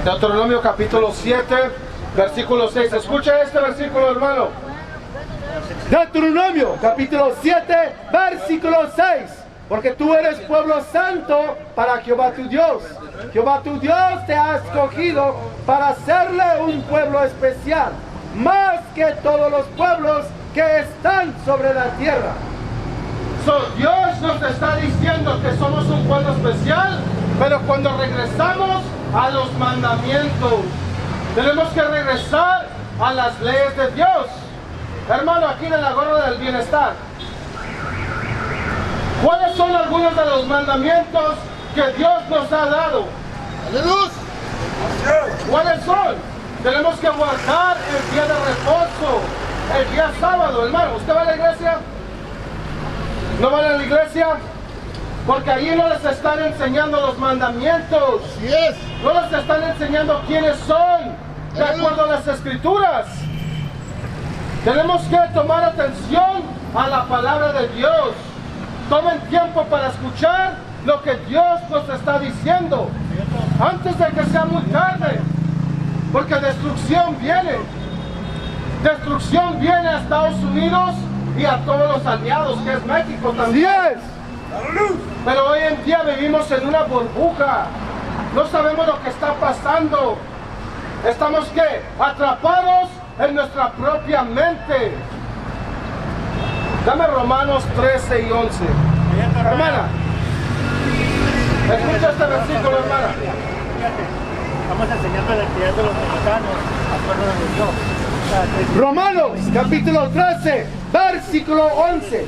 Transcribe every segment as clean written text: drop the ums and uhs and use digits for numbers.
Deuteronomio capítulo 7, versículo 6. Escucha este versículo, hermano. Deuteronomio capítulo 7, versículo 6. Porque tú eres pueblo santo para Jehová tu Dios. Jehová tu Dios te ha escogido para hacerle un pueblo especial, más que todos los pueblos que están sobre la tierra. Dios nos está diciendo que somos un pueblo especial, pero cuando regresamos a los mandamientos, tenemos que regresar a las leyes de Dios. Hermano, aquí en la gorra del bienestar, ¿cuáles son algunos de los mandamientos que Dios nos ha dado? ¿Cuáles son? Tenemos que guardar el día de reposo, el día sábado. Hermano, ¿usted va a la iglesia? ¿No van a la iglesia? Porque allí no les están enseñando los mandamientos. Así es. No les están enseñando quiénes son, de acuerdo a las escrituras. Tenemos que tomar atención a la palabra de Dios. Tomen tiempo para escuchar lo que Dios nos está diciendo, antes de que sea muy tarde. Porque destrucción viene. Destrucción viene a Estados Unidos y a todos los aliados, que es México también. Yes. Pero hoy en día vivimos en una burbuja. No sabemos lo que está pasando. Estamos ¿qué? Atrapados en nuestra propia mente. Dame Romanos 13 y 11. Hermana, escucha este versículo, hermana. Estamos enseñando la actividad de los mexicanos a pueblo de Dios. Romanos capítulo 13, versículo 11.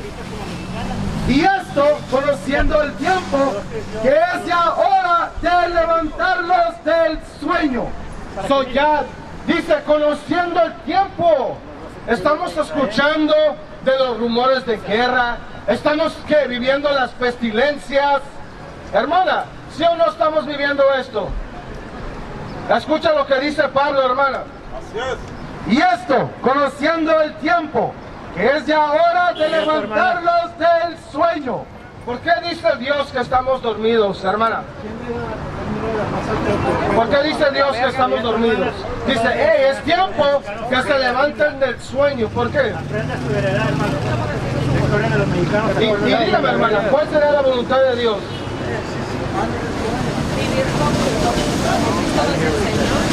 Y esto conociendo el tiempo, que es ya hora de levantarlos del sueño. Ya dice, conociendo el tiempo. Estamos escuchando de los rumores de guerra. Estamos viviendo las pestilencias. Hermana, ¿sí o no estamos viviendo esto? Escucha lo que dice Pablo, hermana. Así es. Y esto conociendo el tiempo, que es ya hora de levantarlos del sueño. ¿Por qué dice Dios que estamos dormidos, hermana? ¿Por qué dice Dios que estamos dormidos? Dice, hey, es tiempo que se levanten del sueño. ¿Por qué? Aprende su heredad, hermano. La historia de los mexicanos. Y dígame, hermana, ¿cuál será la voluntad de Dios? Vivir como el Señor.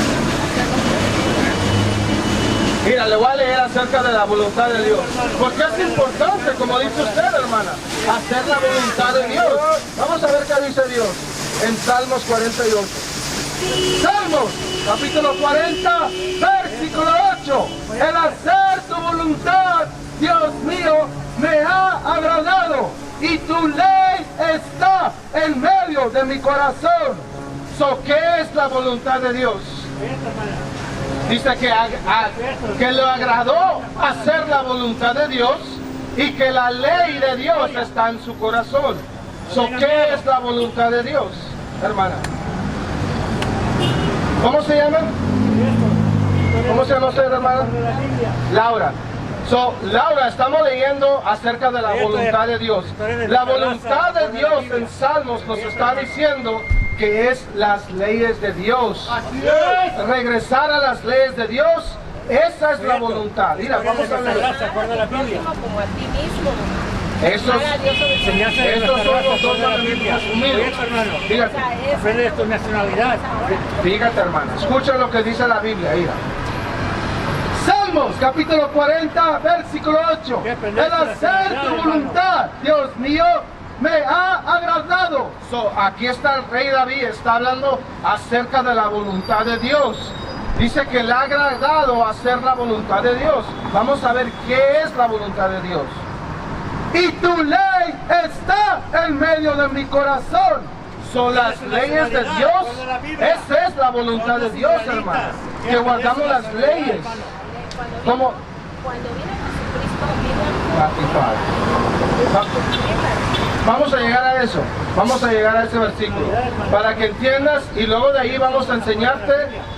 Mira, le voy a leer acerca de la voluntad de Dios. Porque es importante, como dice usted, hermana, hacer la voluntad de Dios. Vamos a ver qué dice Dios en Salmos 48. Salmos, capítulo 40, versículo 8. El hacer tu voluntad, Dios mío, me ha agradado. Y tu ley está en medio de mi corazón. ¿Qué es la voluntad de Dios? Dice que le agradó hacer la voluntad de Dios y que la ley de Dios está en su corazón. ¿Qué es la voluntad de Dios, hermana? ¿Cómo se llama? ¿Cómo se llama usted, hermana? Laura. Laura, estamos leyendo acerca de la voluntad de Dios. La voluntad de Dios en Salmos nos está diciendo que es las leyes de Dios. Regresar a las leyes de Dios, esa es la voluntad. Mira, vamos a leer. ¿Se acuerda la Biblia? Como a ti mismo. Estos son los dos mandamientos asumidos. Fíjate, Aprende de tu nacionalidad. fíjate, hermana. Escucha lo que dice la Biblia. Mira. Salmos capítulo 40, versículo 8. El hacer tu voluntad, Dios mío, me ha agradado. Aquí está el rey David, está hablando acerca de la voluntad de Dios. Dice que le ha agradado hacer la voluntad de Dios. Vamos a ver qué es la voluntad de Dios. Y tu ley está en medio de mi corazón. Son las leyes de Dios. Esa es la voluntad de Dios, hermano. Que guardamos las leyes. Como Cuando viene Jesucristo, vamos a llegar a eso, vamos a llegar a ese versículo para que entiendas, y luego de ahí vamos a enseñarte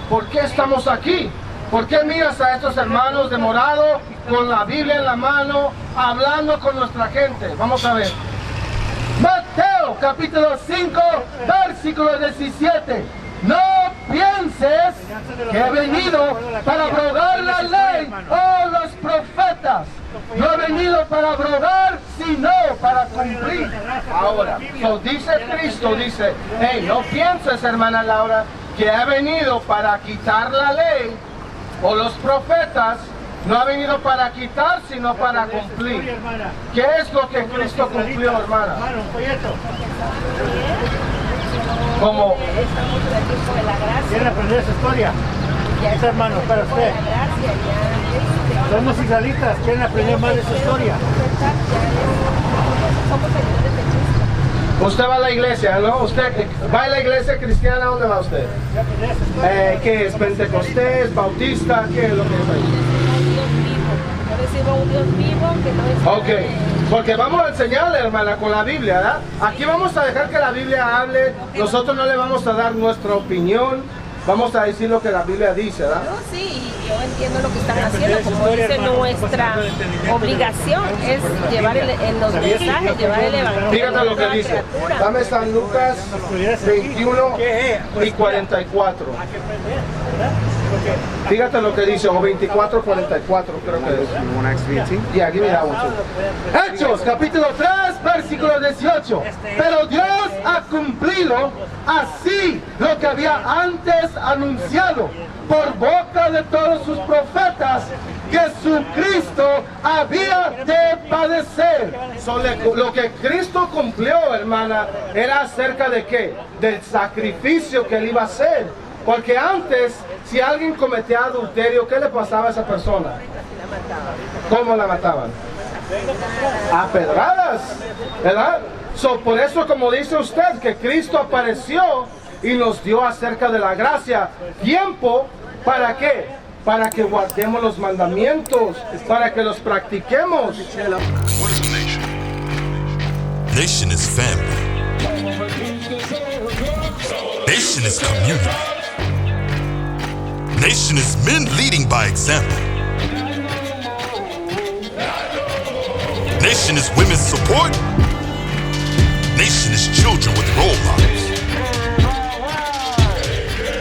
por qué estamos aquí. ¿Por qué miras a estos hermanos de morado con la Biblia en la mano hablando con nuestra gente? Vamos a ver. Mateo capítulo 5, versículo 17. No pienses que he venido para abrogar la ley o los profetas. No he venido para abrogar, sino para cumplir. Ahora, dice Cristo, dice, hey, no pienses, hermana Laura, que he venido para quitar la ley o los profetas. No ha venido para quitar, sino para cumplir. ¿Qué es lo que Cristo cumplió, hermana? Hermano, un folleto. Como Estamos en el tiempo de la gracia. ¿Quieren aprender esa historia? Ya Ese hermano, para estamos en el usted. tiempo de la gracia, ya. Somos israelitas, ¿quieren aprender más de esa historia? Somos seguidores de Cristo. usted va a la iglesia, ¿no? ¿Usted va a la iglesia cristiana? ¿Dónde va usted? ¿Quieren aprender esa historia? ¿Qué es? ¿Pentecostés? ¿Bautista? ¿Qué es lo que es ahí? Un Dios vivo. Yo recibo un Dios vivo que no es. Ok, porque vamos a enseñarle, hermana, con la Biblia, ¿verdad? Aquí vamos a dejar que la Biblia hable, nosotros no le vamos a dar nuestra opinión, vamos a decir lo que la Biblia dice, ¿verdad? No, sí, yo entiendo lo que están haciendo, como dice nuestra obligación es llevar en los mensajes, llevar el evangelio. Fíjate lo que dice, dame San Lucas 21 y 44. Hay que aprender, ¿verdad? Porque Fíjate lo que dice, o 24, 44 creo que es. You want Acts 18? Yeah, give me that one too. Hechos, capítulo 3, versículo 18. Pero Dios ha cumplido así lo que había antes anunciado por boca de todos sus profetas, que su Cristo había de padecer. Lo que Cristo cumplió, hermana, era acerca de qué? Del sacrificio que él iba a hacer. Porque antes, si alguien cometía adulterio, ¿qué le pasaba a esa persona? ¿Cómo la mataban? A pedradas, ¿verdad? Por eso, como dice usted, que Cristo apareció y nos dio acerca de la gracia tiempo, ¿para qué? Para que guardemos los mandamientos, para que los practiquemos. What is a nation? Nation is family. Nation is community. Nation is men leading by example. Nation is women's support. Nation is children with role models.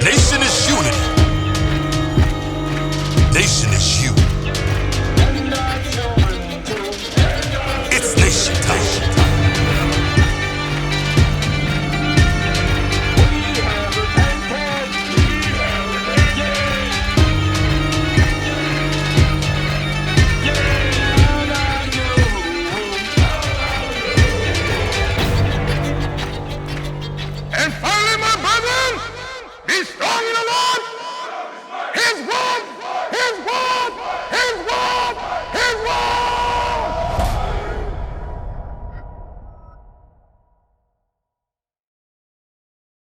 Nation is unity. Nation